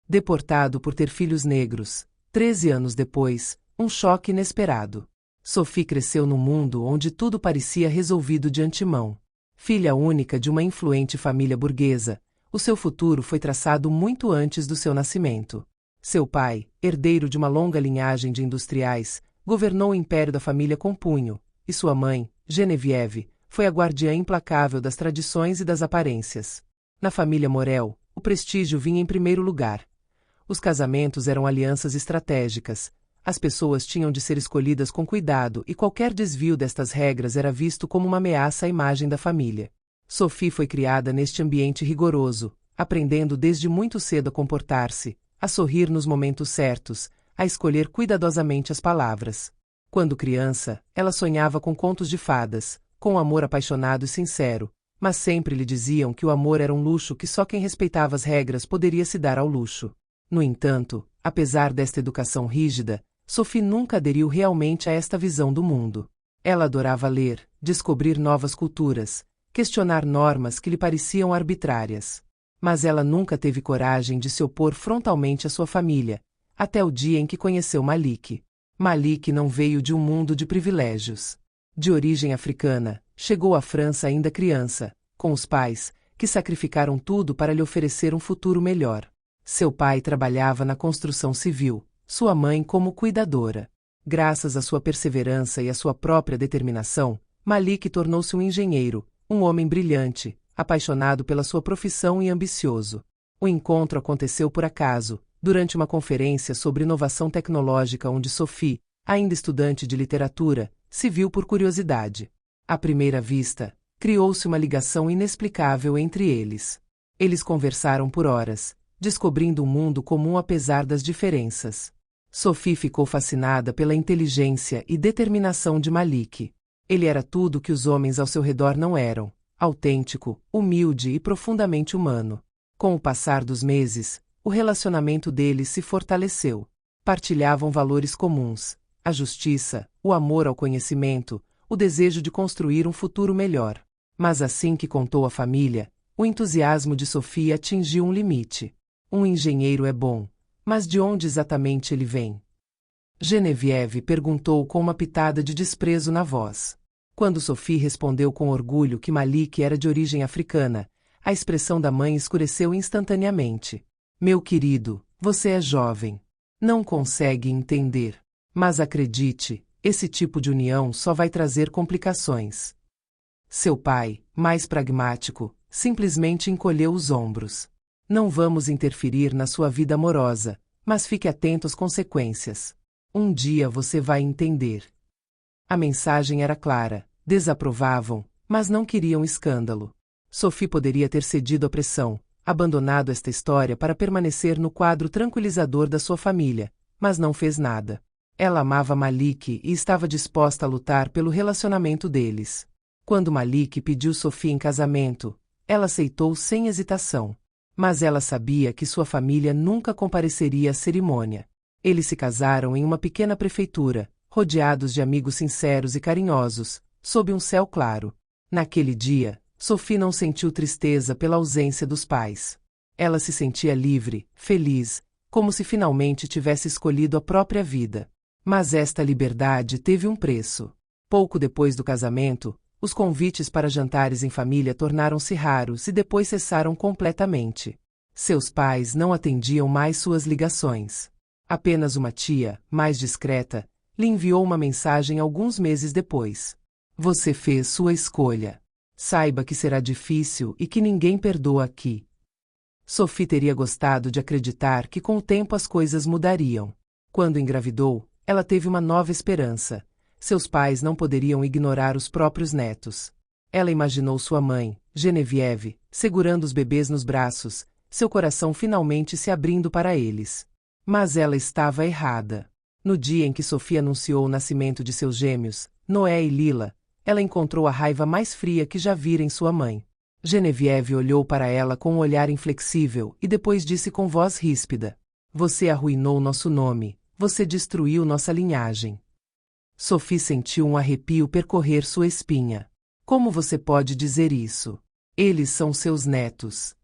Deportado por ter filhos negros. 13 anos depois, um choque inesperado. Sophie cresceu num mundo onde tudo parecia resolvido de antemão. Filha única de uma influente família burguesa, o seu futuro foi traçado muito antes do seu nascimento. Seu pai, herdeiro de uma longa linhagem de industriais, governou o império da família com punho, e sua mãe, Geneviève, foi a guardiã implacável das tradições e das aparências. Na família Morel, o prestígio vinha em primeiro lugar. Os casamentos eram alianças estratégicas. As pessoas tinham de ser escolhidas com cuidado e qualquer desvio destas regras era visto como uma ameaça à imagem da família. Sophie foi criada neste ambiente rigoroso, aprendendo desde muito cedo a comportar-se, a sorrir nos momentos certos, a escolher cuidadosamente as palavras. Quando criança, ela sonhava com contos de fadas, com um amor apaixonado e sincero, mas sempre lhe diziam que o amor era um luxo que só quem respeitava as regras poderia se dar ao luxo. No entanto, apesar desta educação rígida, Sophie nunca aderiu realmente a esta visão do mundo. Ela adorava ler, descobrir novas culturas, questionar normas que lhe pareciam arbitrárias. Mas ela nunca teve coragem de se opor frontalmente à sua família, até o dia em que conheceu Malik. Malik não veio de um mundo de privilégios. De origem africana, chegou à França ainda criança, com os pais, que sacrificaram tudo para lhe oferecer um futuro melhor. Seu pai trabalhava na construção civil, sua mãe como cuidadora. Graças à sua perseverança e à sua própria determinação, Malik tornou-se um engenheiro, um homem brilhante, apaixonado pela sua profissão e ambicioso. O encontro aconteceu por acaso, durante uma conferência sobre inovação tecnológica onde Sophie, ainda estudante de literatura, se viu por curiosidade. À primeira vista, criou-se uma ligação inexplicável entre eles. Eles conversaram por horas, descobrindo um mundo comum apesar das diferenças. Sophie ficou fascinada pela inteligência e determinação de Malik. Ele era tudo o que os homens ao seu redor não eram: autêntico, humilde e profundamente humano. Com o passar dos meses, o relacionamento deles se fortaleceu. Partilhavam valores comuns: a justiça, o amor ao conhecimento, o desejo de construir um futuro melhor. Mas assim que contou à família, o entusiasmo de Sophie atingiu um limite. Um engenheiro é bom, mas de onde exatamente ele vem? Geneviève perguntou com uma pitada de desprezo na voz. Quando Sophie respondeu com orgulho que Malik era de origem africana, a expressão da mãe escureceu instantaneamente. Meu querido, você é jovem. Não consegue entender. Mas acredite, esse tipo de união só vai trazer complicações. Seu pai, mais pragmático, simplesmente encolheu os ombros. Não vamos interferir na sua vida amorosa, mas fique atento às consequências. Um dia você vai entender. A mensagem era clara: desaprovavam, mas não queriam escândalo. Sophie poderia ter cedido à pressão, abandonado esta história para permanecer no quadro tranquilizador da sua família, mas não fez nada. Ela amava Malik e estava disposta a lutar pelo relacionamento deles. Quando Malik pediu Sophie em casamento, ela aceitou sem hesitação. Mas ela sabia que sua família nunca compareceria à cerimônia. Eles se casaram em uma pequena prefeitura, rodeados de amigos sinceros e carinhosos, sob um céu claro. Naquele dia, Sophie não sentiu tristeza pela ausência dos pais. Ela se sentia livre, feliz, como se finalmente tivesse escolhido a própria vida. Mas esta liberdade teve um preço. Pouco depois do casamento, os convites para jantares em família tornaram-se raros e depois cessaram completamente. Seus pais não atendiam mais suas ligações. Apenas uma tia, mais discreta, lhe enviou uma mensagem alguns meses depois. Você fez sua escolha. Saiba que será difícil e que ninguém perdoa aqui. Sophie teria gostado de acreditar que com o tempo as coisas mudariam. Quando engravidou, ela teve uma nova esperança. Seus pais não poderiam ignorar os próprios netos. Ela imaginou sua mãe, Geneviève, segurando os bebês nos braços, seu coração finalmente se abrindo para eles. Mas ela estava errada. No dia em que Sophie anunciou o nascimento de seus gêmeos, Noé e Lila, ela encontrou a raiva mais fria que já vira em sua mãe. Geneviève olhou para ela com um olhar inflexível e depois disse com voz ríspida: Você arruinou nosso nome, você destruiu nossa linhagem. Sophie sentiu um arrepio percorrer sua espinha. Como você pode dizer isso? Eles são seus netos.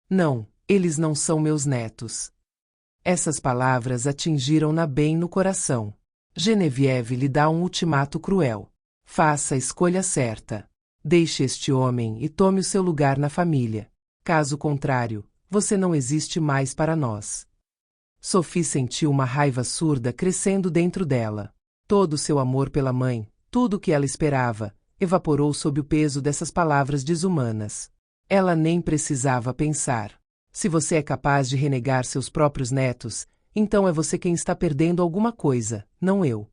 Não, eles não são meus netos. Essas palavras atingiram-na bem no coração. Genevieve lhe dá um ultimato cruel. Faça a escolha certa. Deixe este homem e tome o seu lugar na família. Caso contrário, você não existe mais para nós. Sophie sentiu uma raiva surda crescendo dentro dela. Todo o seu amor pela mãe, tudo o que ela esperava, evaporou sob o peso dessas palavras desumanas. Ela nem precisava pensar. Se você é capaz de renegar seus próprios netos, então é você quem está perdendo alguma coisa, não eu.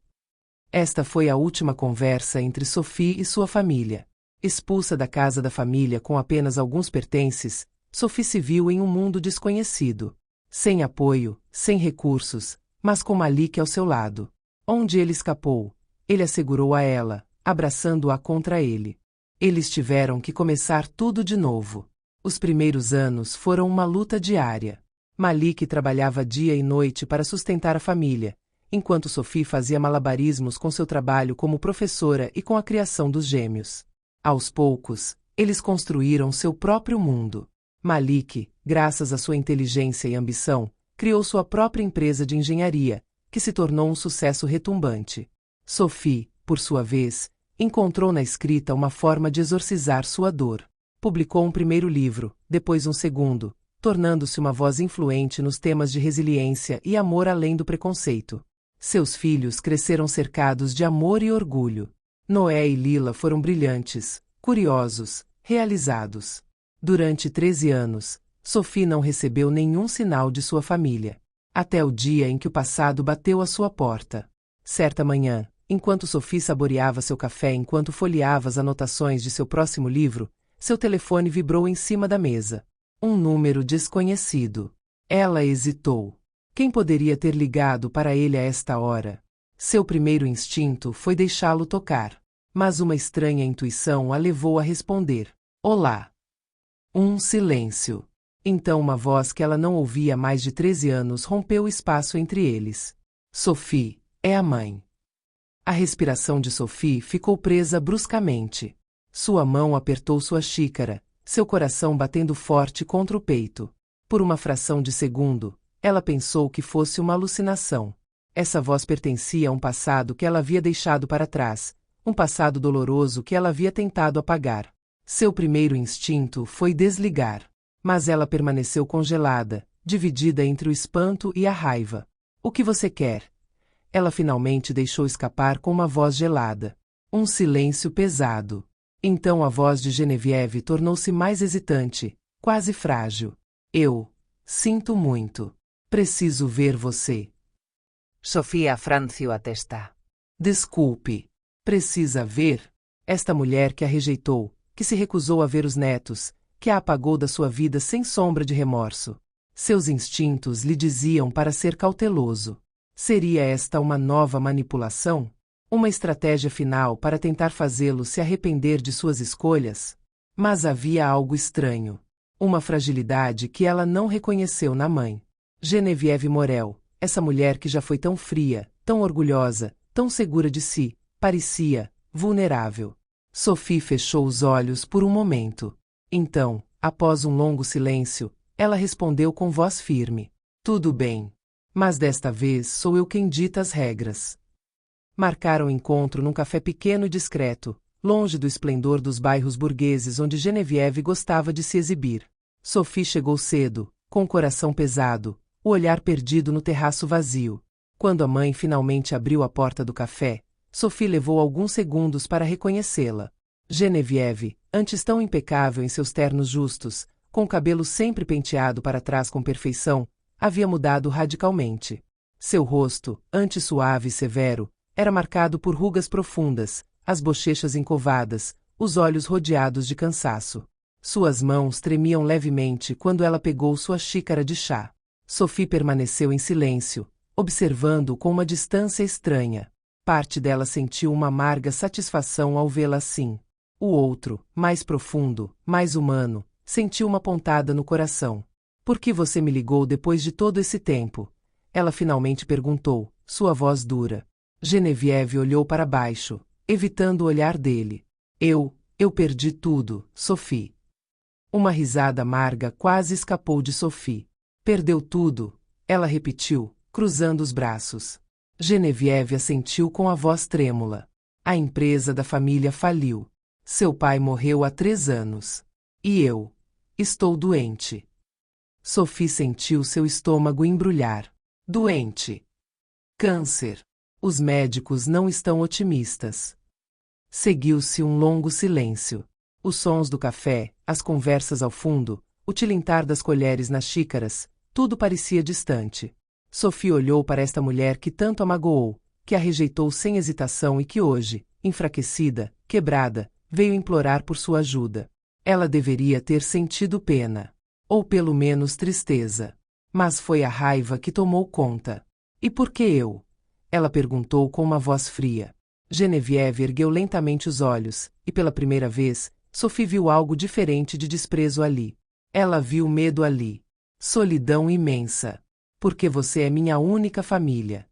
Esta foi a última conversa entre Sophie e sua família. Expulsa da casa da família com apenas alguns pertences, Sophie se viu em um mundo desconhecido. Sem apoio, sem recursos, mas com Malik ao seu lado. Onde ele escapou, ele assegurou a ela, abraçando-a contra ele. Eles tiveram que começar tudo de novo. Os primeiros anos foram uma luta diária. Malik trabalhava dia e noite para sustentar a família, enquanto Sophie fazia malabarismos com seu trabalho como professora e com a criação dos gêmeos. Aos poucos, eles construíram seu próprio mundo. Malik, graças à sua inteligência e ambição, criou sua própria empresa de engenharia, que se tornou um sucesso retumbante. Sophie, por sua vez, encontrou na escrita uma forma de exorcizar sua dor. Publicou um primeiro livro, depois um segundo, tornando-se uma voz influente nos temas de resiliência e amor além do preconceito. Seus filhos cresceram cercados de amor e orgulho. Noé e Lila foram brilhantes, curiosos, realizados. Durante 13 anos, Sophie não recebeu nenhum sinal de sua família. Até o dia em que o passado bateu à sua porta. Certa manhã, enquanto Sophie saboreava seu café enquanto folheava as anotações de seu próximo livro, seu telefone vibrou em cima da mesa. Um número desconhecido. Ela hesitou. Quem poderia ter ligado para ele a esta hora? Seu primeiro instinto foi deixá-lo tocar. Mas uma estranha intuição a levou a responder. Olá. Um silêncio. Então uma voz que ela não ouvia há mais de 13 anos rompeu o espaço entre eles. Sophie, é a mãe. A respiração de Sophie ficou presa bruscamente. Sua mão apertou sua xícara, seu coração batendo forte contra o peito. Por uma fração de segundo, ela pensou que fosse uma alucinação. Essa voz pertencia a um passado que ela havia deixado para trás, um passado doloroso que ela havia tentado apagar. Seu primeiro instinto foi desligar. Mas ela permaneceu congelada, dividida entre o espanto e a raiva. O que você quer? Ela finalmente deixou escapar com uma voz gelada. Um silêncio pesado. Então a voz de Genevieve tornou-se mais hesitante, quase frágil. Eu sinto muito. Preciso ver você. Sofía franció a testa. Desculpe. Precisa ver? Esta mulher que a rejeitou, que se recusou a ver os netos, que a apagou da sua vida sem sombra de remorso. Seus instintos lhe diziam para ser cauteloso. Seria esta uma nova manipulação? Uma estratégia final para tentar fazê-lo se arrepender de suas escolhas? Mas havia algo estranho. Uma fragilidade que ela não reconheceu na mãe. Genevieve Morel, essa mulher que já foi tão fria, tão orgulhosa, tão segura de si, parecia vulnerável. Sophie fechou os olhos por um momento. Então, após um longo silêncio, ela respondeu com voz firme. Tudo bem. Mas desta vez sou eu quem dita as regras. Marcaram o encontro num café pequeno e discreto, longe do esplendor dos bairros burgueses onde Genevieve gostava de se exibir. Sophie chegou cedo, com o coração pesado, o olhar perdido no terraço vazio. Quando a mãe finalmente abriu a porta do café, Sophie levou alguns segundos para reconhecê-la. Genevieve, antes tão impecável em seus ternos justos, com o cabelo sempre penteado para trás com perfeição, havia mudado radicalmente. Seu rosto, antes suave e severo, era marcado por rugas profundas, as bochechas encovadas, os olhos rodeados de cansaço. Suas mãos tremiam levemente quando ela pegou sua xícara de chá. Sophie permaneceu em silêncio, observando-o com uma distância estranha. Parte dela sentiu uma amarga satisfação ao vê-la assim. O outro, mais profundo, mais humano, sentiu uma pontada no coração. Por que você me ligou depois de todo esse tempo? Ela finalmente perguntou, sua voz dura. Genevieve olhou para baixo, evitando o olhar dele. Eu perdi tudo, Sophie. Uma risada amarga quase escapou de Sophie. Perdeu tudo? Ela repetiu, cruzando os braços. Genevieve assentiu com a voz trêmula. A empresa da família faliu. Seu pai morreu há 3 anos. E eu? Estou doente. Sophie sentiu seu estômago embrulhar. Doente. Câncer. Os médicos não estão otimistas. Seguiu-se um longo silêncio. Os sons do café, as conversas ao fundo, o tilintar das colheres nas xícaras, tudo parecia distante. Sophie olhou para esta mulher que tanto a magoou, que a rejeitou sem hesitação e que hoje, enfraquecida, quebrada, veio implorar por sua ajuda. Ela deveria ter sentido pena. Ou pelo menos tristeza. Mas foi a raiva que tomou conta. E por que eu? Ela perguntou com uma voz fria. Genevieve ergueu lentamente os olhos, e pela primeira vez, Sophie viu algo diferente de desprezo ali. Ela viu medo ali. Solidão imensa. Porque você é minha única família.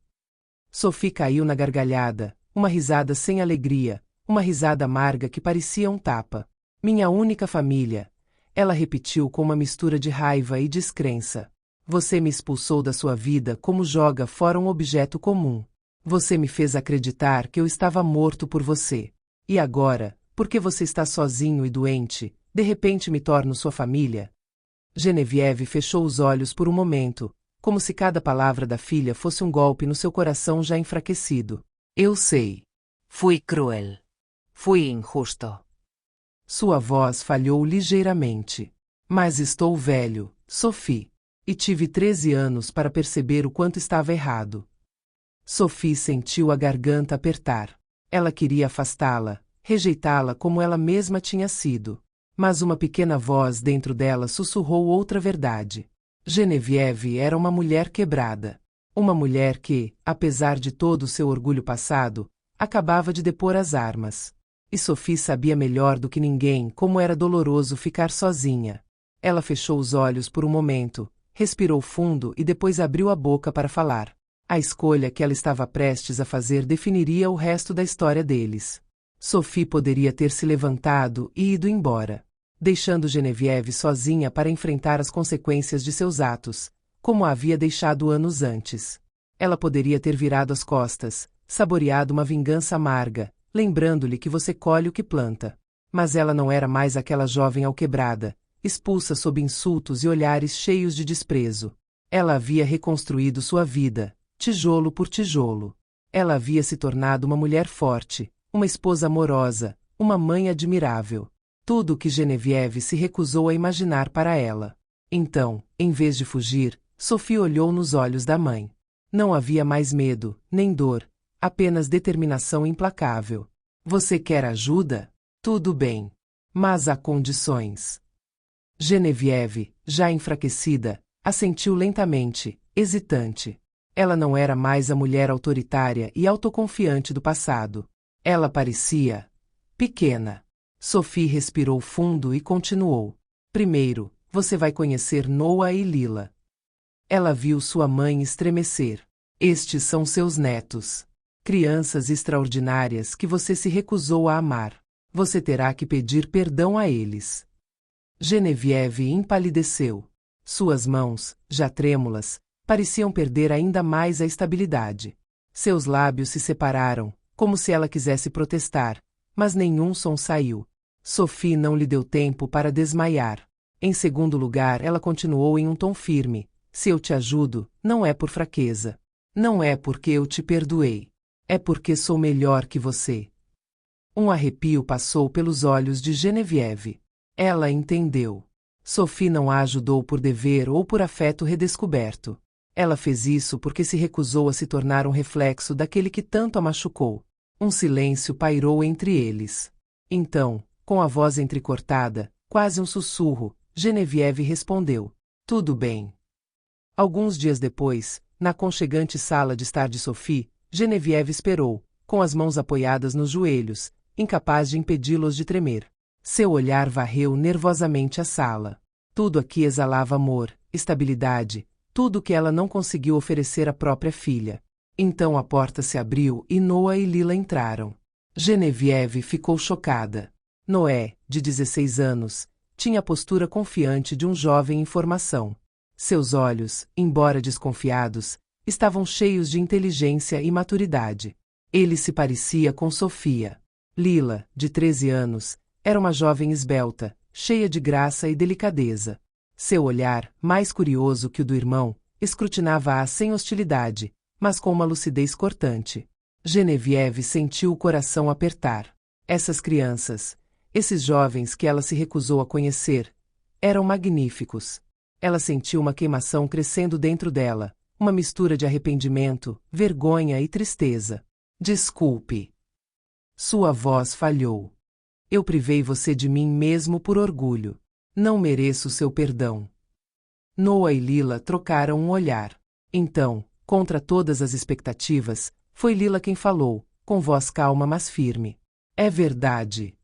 Sophie caiu na gargalhada, uma risada sem alegria, uma risada amarga que parecia um tapa. Minha única família. Ela repetiu com uma mistura de raiva e descrença. Você me expulsou da sua vida como joga fora um objeto comum. Você me fez acreditar que eu estava morto por você. E agora, porque você está sozinho e doente, de repente me torno sua família? Genevieve fechou os olhos por um momento, como se cada palavra da filha fosse um golpe no seu coração já enfraquecido. Eu sei. Fui cruel. Fui injusto. Sua voz falhou ligeiramente. Mas estou velho, Sophie. E tive 13 anos para perceber o quanto estava errado. Sophie sentiu a garganta apertar. Ela queria afastá-la, rejeitá-la como ela mesma tinha sido. Mas uma pequena voz dentro dela sussurrou outra verdade. Genevieve era uma mulher quebrada. Uma mulher que, apesar de todo o seu orgulho passado, acabava de depor as armas. E Sophie sabia melhor do que ninguém como era doloroso ficar sozinha. Ela fechou os olhos por um momento, respirou fundo e depois abriu a boca para falar. A escolha que ela estava prestes a fazer definiria o resto da história deles. Sophie poderia ter se levantado e ido embora, deixando Genevieve sozinha para enfrentar as consequências de seus atos, como a havia deixado anos antes. Ela poderia ter virado as costas, saboreado uma vingança amarga, lembrando-lhe que você colhe o que planta. Mas ela não era mais aquela jovem alquebrada, expulsa sob insultos e olhares cheios de desprezo. Ela havia reconstruído sua vida, tijolo por tijolo. Ela havia se tornado uma mulher forte, uma esposa amorosa, uma mãe admirável. Tudo o que Genevieve se recusou a imaginar para ela. Então, em vez de fugir, Sophie olhou nos olhos da mãe. Não havia mais medo, nem dor, apenas determinação implacável. Você quer ajuda? Tudo bem. Mas há condições. Genevieve, já enfraquecida, assentiu lentamente, hesitante. Ela não era mais a mulher autoritária e autoconfiante do passado. Ela parecia pequena. Sophie respirou fundo e continuou. Primeiro, você vai conhecer Noah e Lila. Ela viu sua mãe estremecer. Estes são seus netos. Crianças extraordinárias que você se recusou a amar. Você terá que pedir perdão a eles. Genevieve empalideceu. Suas mãos, já trêmulas, pareciam perder ainda mais a estabilidade. Seus lábios se separaram, como se ela quisesse protestar, mas nenhum som saiu. Sophie não lhe deu tempo para desmaiar. Em segundo lugar, ela continuou em um tom firme. Se eu te ajudo, não é por fraqueza. Não é porque eu te perdoei. É porque sou melhor que você. Um arrepio passou pelos olhos de Genevieve. Ela entendeu. Sophie não a ajudou por dever ou por afeto redescoberto. Ela fez isso porque se recusou a se tornar um reflexo daquele que tanto a machucou. Um silêncio pairou entre eles. Então, com a voz entrecortada, quase um sussurro, Genevieve respondeu: tudo bem. Alguns dias depois, na aconchegante sala de estar de Sophie, Genevieve esperou, com as mãos apoiadas nos joelhos, incapaz de impedi-los de tremer. Seu olhar varreu nervosamente a sala. Tudo aqui exalava amor, estabilidade, tudo o que ela não conseguiu oferecer à própria filha. Então a porta se abriu e Noah e Lila entraram. Genevieve ficou chocada. Noé, de 16 anos, tinha a postura confiante de um jovem em formação. Seus olhos, embora desconfiados, estavam cheios de inteligência e maturidade. Ele se parecia com Sofia. Lila, de 13 anos, era uma jovem esbelta, cheia de graça e delicadeza. Seu olhar, mais curioso que o do irmão, escrutinava-a sem hostilidade, mas com uma lucidez cortante. Genevieve sentiu o coração apertar. Essas crianças, esses jovens que ela se recusou a conhecer, eram magníficos. Ela sentiu uma queimação crescendo dentro dela, uma mistura de arrependimento, vergonha e tristeza. Desculpe. Sua voz falhou. Eu privei você de mim mesmo por orgulho. Não mereço seu perdão. Noah e Lila trocaram um olhar. Então, contra todas as expectativas, foi Lila quem falou, com voz calma mas firme. É verdade.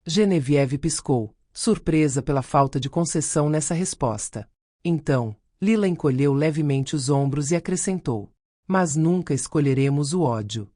Genevieve piscou, surpresa pela falta de concessão nessa resposta. Então, Lila encolheu levemente os ombros e acrescentou: mas nunca escolheremos o ódio.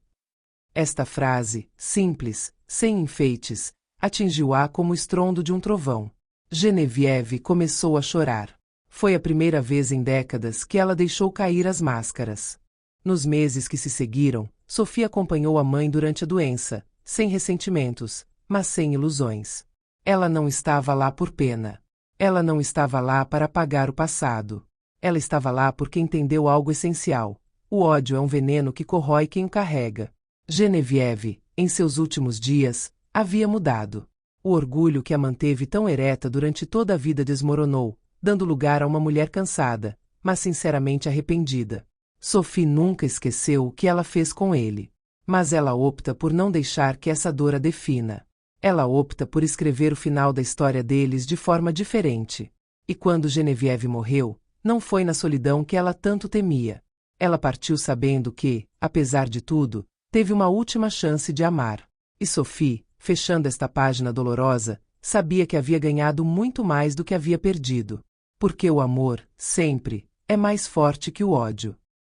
Esta frase, simples, sem enfeites, atingiu-a como o estrondo de um trovão. Genevieve começou a chorar. Foi a primeira vez em décadas que ela deixou cair as máscaras. Nos meses que se seguiram, Sofia acompanhou a mãe durante a doença, sem ressentimentos, mas sem ilusões. Ela não estava lá por pena. Ela não estava lá para apagar o passado. Ela estava lá porque entendeu algo essencial. O ódio é um veneno que corrói quem o carrega. Genevieve, em seus últimos dias, havia mudado. O orgulho que a manteve tão ereta durante toda a vida desmoronou, dando lugar a uma mulher cansada, mas sinceramente arrependida. Sophie nunca esqueceu o que ela fez com ele. Mas ela opta por não deixar que essa dor a defina. Ela opta por escrever o final da história deles de forma diferente. E quando Genevieve morreu, não foi na solidão que ela tanto temia. Ela partiu sabendo que, apesar de tudo, teve uma última chance de amar. E Sophie, fechando esta página dolorosa, sabia que havia ganhado muito mais do que havia perdido. Porque o amor, sempre, é mais forte que o ódio.